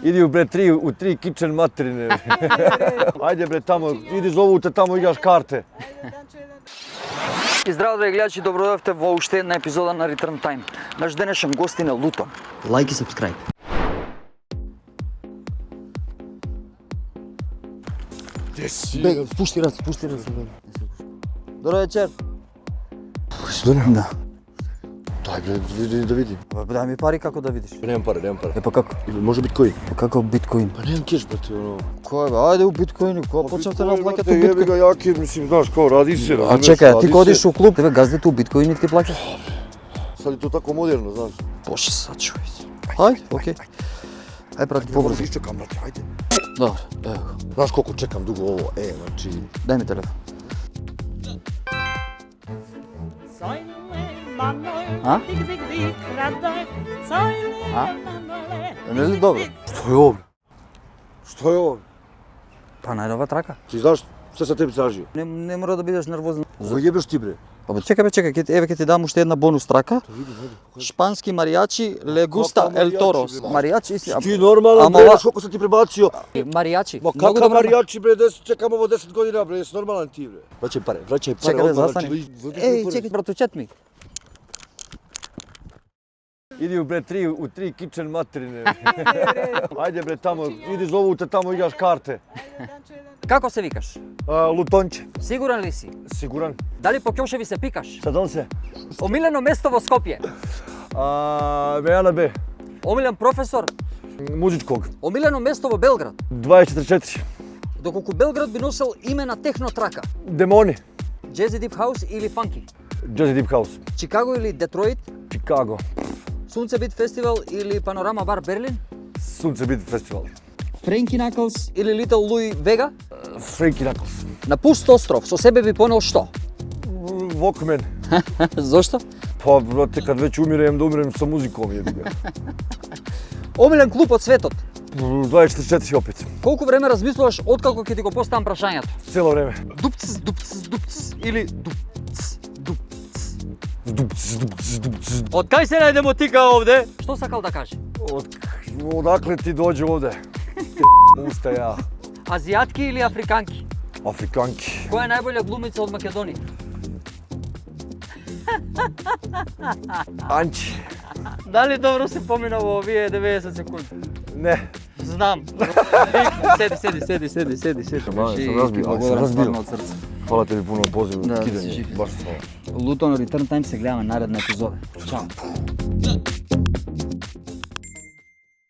Idi u tri kitchen materine. Ajde bre tamo, idi zovu te tamo igraš karte. И здраво, драги гледачи, добродојавте во уште една епизода на Return Time. Наш денешен гостин е Лутон. Лайк и сабскрайб. Gdje si? Пушти ръце. Добро вечер. Si donio? Да. Daj bre, da vidim. Дай ми пари како да видиш. Nemam pare. Па како? Može Bitcoin? Па како биткоин? Pa nemam keš, brate, ono. Кој бе? Ајде у биткоини, кога почнавте да плаќате у Jebi биткоин? ga jaki, mislim, znaš, kao radi se, А razumeš, чекај, ти radi кога одиш se. у клуб, тебе газдите у биткоини ти плаќаш? Sad je to tako moderno, znaš. Боже, сачувај се. Ајде, окей. Ајде, брат, побрзо. Iščekam, brate, ajde. Добро, ево го. Znaš koliko čekam dugo ovo, znači... Дај ми телефон. А? А? Не ли добро? Što je ovo? Što je ovo? Па најнова трака. Ti znaš šta sam tebi tražio? Не мора да бидеш нервозен. Ovo jebeš ti, bre. Па чекај, еве ќе ти дам уште една бонус трака. Шпански маријачи, легуста Кака ел маријачи, торос. бе? Маријачи, Ti normalan, Ама bre, ова- znaš koliko sam ti prebacio? маријачи. Ma kakav marijači, bre, čekam ovo 10 godina, bre, jesi normalan ti, bre. Vraćaj pare, Чекај, бе, odmah, застани. znači, Еј, чекај, братучет ми. Idi u tri kitchen materine. Ajde bre tamo, idi zovu te tamo igraš karte. Како се викаш? Lutonče. Сигурен ли си? Siguran? Дали по ќошеви се пикаш? Sad on se? Омилено место во Скопје? Bejana B. Омилен професор? Muzičkog. Омилено место во Белград? 244. Доколку Белград би носел име на техно трака? Demoni. Джези Дип Хаус или Фанки? Jazzy Deep House. Чикаго или Детройт? Chicago. Сунце Бит Фестивал или Панорама Бар Берлин? Sunce Beat Festival. Френки Наклс или Литл Луи Вега? Frankie Knuckles. На пуст остров со себе би понел што? Walkman. Зошто? Pa, brate, kad već umirem, da umirem sa muzikom, jebi ga. Омилен клуб од светот? 244 opet. Колку време размислуваш откако ќе ти го поставам прашањето? Cijelo vreme. Дупцс или дупцс? Zdupc. Од кај се најде мотика овде? Што сакал да каже? Odakle ti dođe ovde? Usta ja. Азијатки или африканки? Afrikanki. Која е најболја глумица од Македонија? Anči. Дали добро се помина во овие 90 секунди? Ne. Знам. Седи. Sam razbio. од срце. Hvala tebi puno na pozivu, Da, si kidanje. živ. Baš hvala. Лутон Return Time се гледаме наредна епизода. Чао.